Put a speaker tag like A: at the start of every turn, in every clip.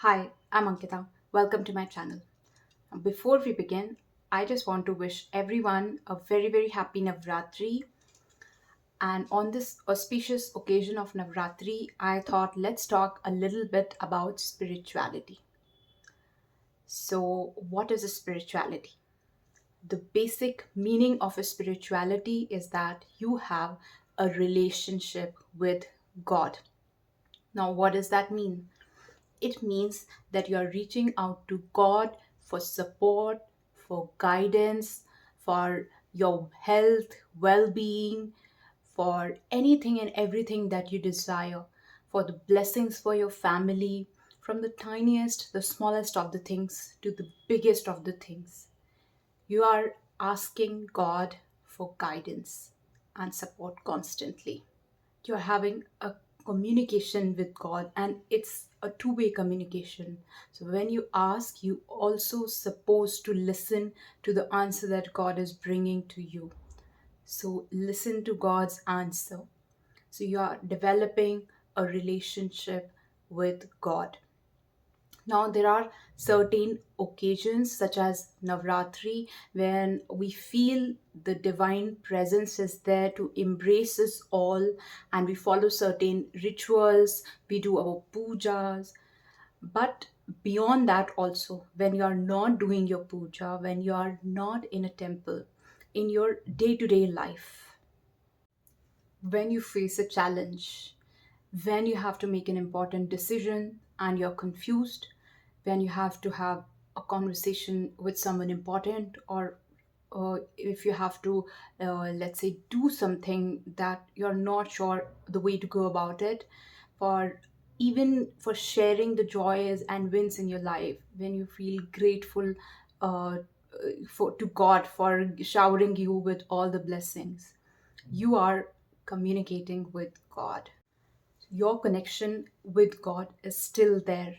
A: Hi, I'm Ankita. Welcome to my channel. Before we begin, I just want to wish everyone a very happy Navratri. And on this auspicious occasion of Navratri, I thought let's talk a little bit about spirituality. So, what is a spirituality? The basic meaning of a spirituality is that you have a relationship with God. Now, what does that mean? It means that you are reaching out to God for support, for guidance, for your health, well being, for anything and everything that you desire, for the blessings for your family, from the tiniest, the smallest of the things to the biggest of the things. You are asking God for guidance and support constantly. You're having a communication with God, and it's a two-way communication. So when you ask, you also supposed to listen to the answer that God is bringing to you. So listen to God's answer. So you are developing a relationship with God. Now, there are certain occasions such as Navratri when we feel the divine presence is there to embrace us all, and we follow certain rituals, we do our pujas. But beyond that, also, when you are not doing your puja, when you are not in a temple, in your day to day life, when you face a challenge, when you have to make an important decision and you're confused, when you have to have a conversation with someone important, or if you have to, let's say, do something that you're not sure the way to go about it, for even for sharing the joys and wins in your life, when you feel grateful uh, for to God for showering you with all the blessings, you are communicating with God. Your connection with God is still there.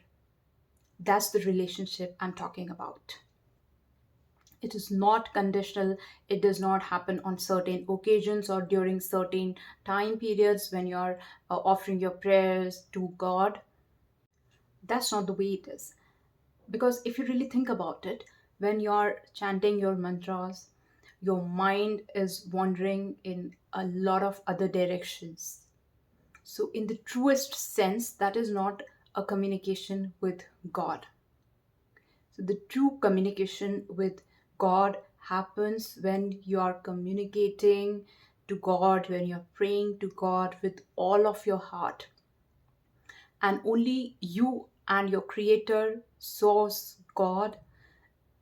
A: That's the relationship I'm talking about. It is not conditional. It does not happen on certain occasions or during certain time periods when you're offering your prayers to God. That's not the way it is. Because if you really think about it, when you're chanting your mantras, your mind is wandering in a lot of other directions. So, in the truest sense, that is not a communication with God. So, the true communication with God happens when you are communicating to God, when you're praying to God with all of your heart. And only you and your Creator, Source, God,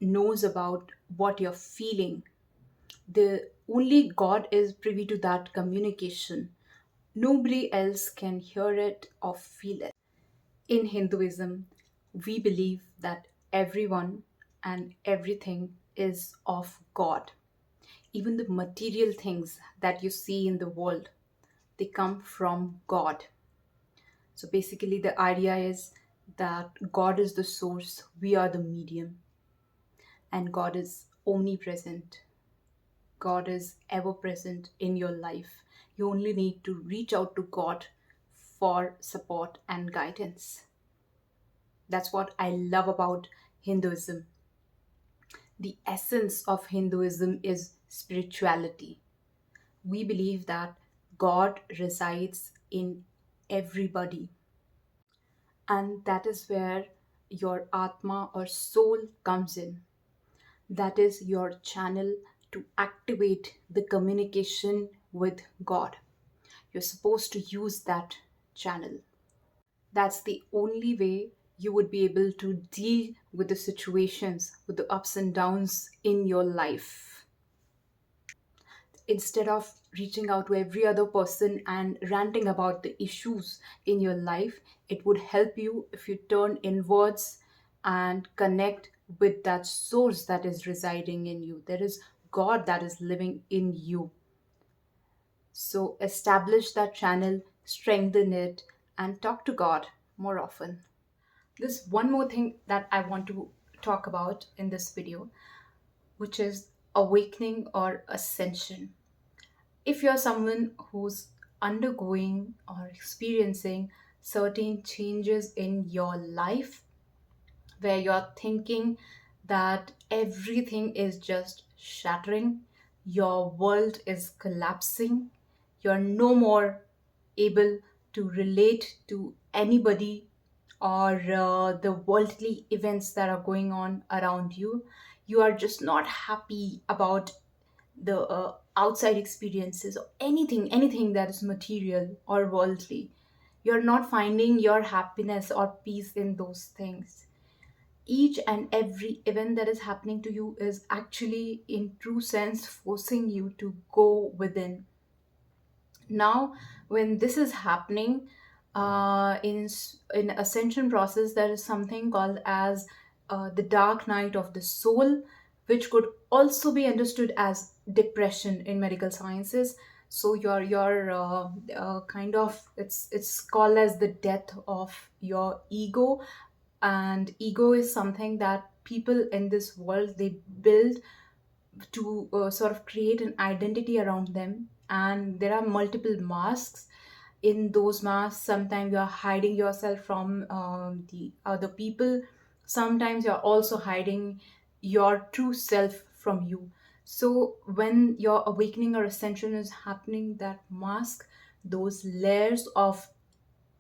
A: knows about what you're feeling. The only God is privy to that communication. Nobody else can hear it or feel it. In Hinduism, we believe that everyone and everything is of God. Even the material things that you see in the world, they come from God. So basically, the idea is that God is the source, we are the medium, and God is omnipresent. God is ever present in your life. You only need to reach out to God for support and guidance. That's what I love about Hinduism. The essence of Hinduism is spirituality. We believe that God resides in everybody, and that is where your Atma or soul comes in. That is your channel to activate the communication with God. You're supposed to use that channel. That's the only way you would be able to deal with the situations, with the ups and downs in your life. Instead of reaching out to every other person and ranting about the issues in your life, it would help you if you turn inwards and connect with that source that is residing in you. There is God that is living in you. So establish that channel, strengthen it, and talk to God more often. There's one more thing that I want to talk about in this video, which is awakening or ascension. If you're someone who's undergoing or experiencing certain changes in your life, where you're thinking that everything is just shattering, your world is collapsing, you're no more able to relate to anybody or the worldly events that are going on around you. You are just not happy about the outside experiences or anything that is material or worldly. You're not finding your happiness or peace in those things. Each and every event that is happening to you is actually in true sense forcing you to go within. Now when this is happening, in ascension process, there is something called as the dark night of the soul, which could also be understood as depression in medical sciences. So your kind of, it's called as the death of your ego. And ego is something that people in this world they build to sort of create an identity around them, and there are multiple masks. In those masks, sometimes you're hiding yourself from the other people, sometimes you're also hiding your true self from you. So when your awakening or ascension is happening, that mask, those layers of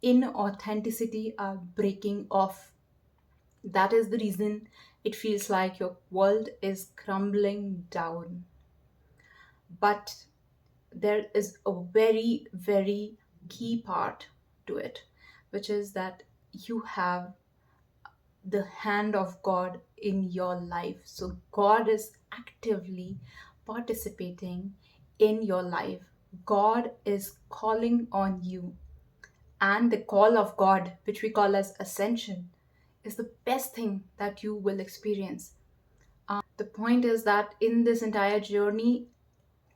A: inauthenticity are breaking off. That is the reason it feels like your world is crumbling down. But there is a very, very key part to it, which is that you have the hand of God in your life. So God is actively participating in your life. God is calling on you. And the call of God, which we call as ascension, is the best thing that you will experience. The point is that in this entire journey,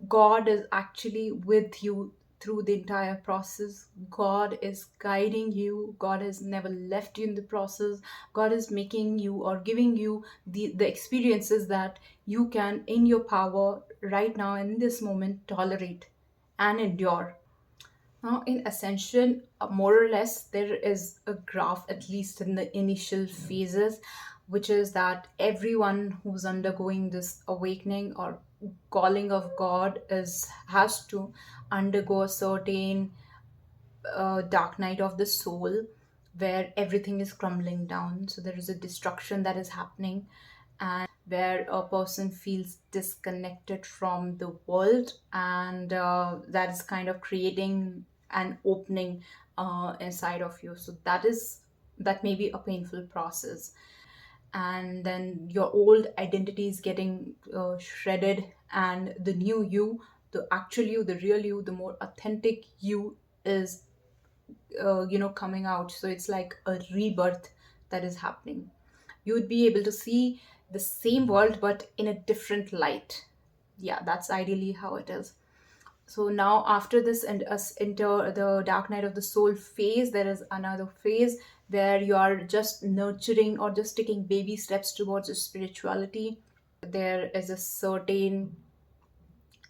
A: God is actually with you through the entire process. God is guiding you. God has never left you in the process. God is making you or giving you the experiences that you can, in your power, right now, in this moment, tolerate and endure. Now, in Ascension, more or less, there is a graph, at least in the initial phases, which is that everyone who's undergoing this awakening or calling of God is has to undergo a certain dark night of the soul, where everything is crumbling down. So there is a destruction that is happening, where a person feels disconnected from the world, and that is kind of creating an opening inside of you. So that may be a painful process. And then your old identity is getting shredded, and the new you, the actual you, the real you, the more authentic you is coming out. So it's like a rebirth that is happening. You would be able to see the same world but in a different light. Yeah, that's ideally how it is. So now after this and us enter the dark night of the soul phase, there is another phase where you are just nurturing or just taking baby steps towards your spirituality. There is a certain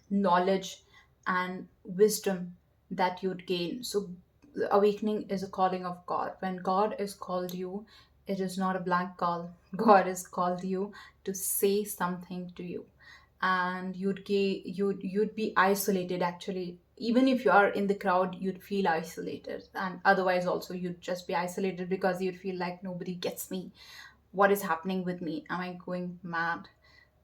A: knowledge and wisdom that you'd gain. So, the awakening is a calling of God. When God is called you, it is not a blank call. God has called you to say something to you, and you'd be isolated actually. Even if you are in the crowd, you'd feel isolated, and otherwise also you'd just be isolated because you'd feel like nobody gets me. What is happening with me? Am I going mad?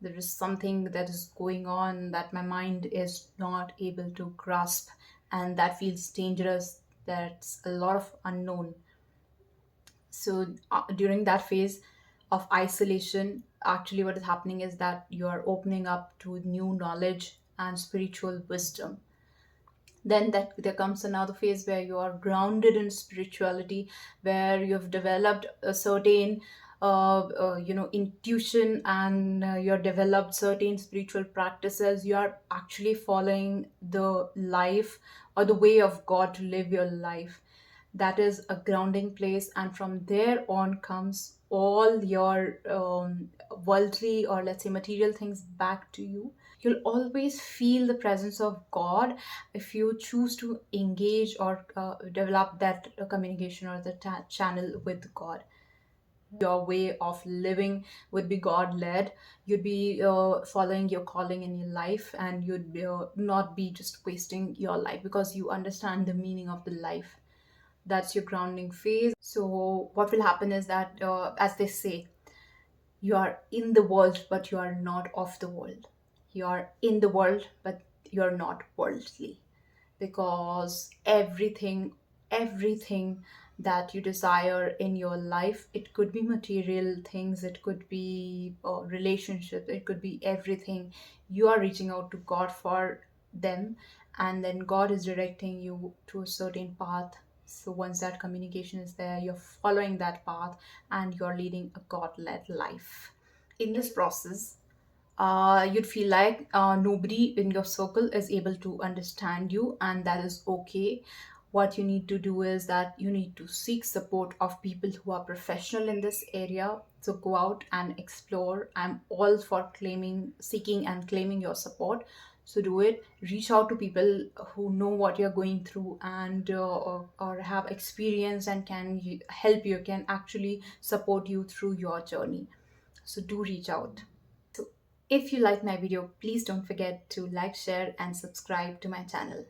A: There is something that is going on that my mind is not able to grasp, and that feels dangerous. That's a lot of unknown. So during that phase of isolation, actually what is happening is that you are opening up to new knowledge and spiritual wisdom. Then that there comes another phase where you are grounded in spirituality, where you've developed a certain intuition, and you're developed certain spiritual practices. You are actually following the life or the way of God to live your life. That is a grounding place, and from there on comes all your worldly or let's say material things back to you. You'll always feel the presence of God if you choose to engage or develop that communication or the channel with God. your way of living would be God led. You'd be following your calling in your life, and you'd not be just wasting your life because you understand the meaning of the life. That's your grounding phase. So what will happen is that, as they say, you are in the world but you are not of the world. You are in the world but you're not worldly, because everything that you desire in your life, it could be material things, it could be relationships, it could be everything. You are reaching out to God for them, and then God is directing you to a certain path. So once that communication is there, you're following that path and you're leading a God-led life. In this process, you'd feel like nobody in your circle is able to understand you, and that is okay. What you need to do is that you need to seek support of people who are professional in this area. So go out and explore. I'm all for seeking and claiming your support. So do it. Reach out to people who know what you're going through, and or have experience and can help you, can actually support you through your journey. So do reach out. So if you like my video, please don't forget to like, share, and subscribe to my channel.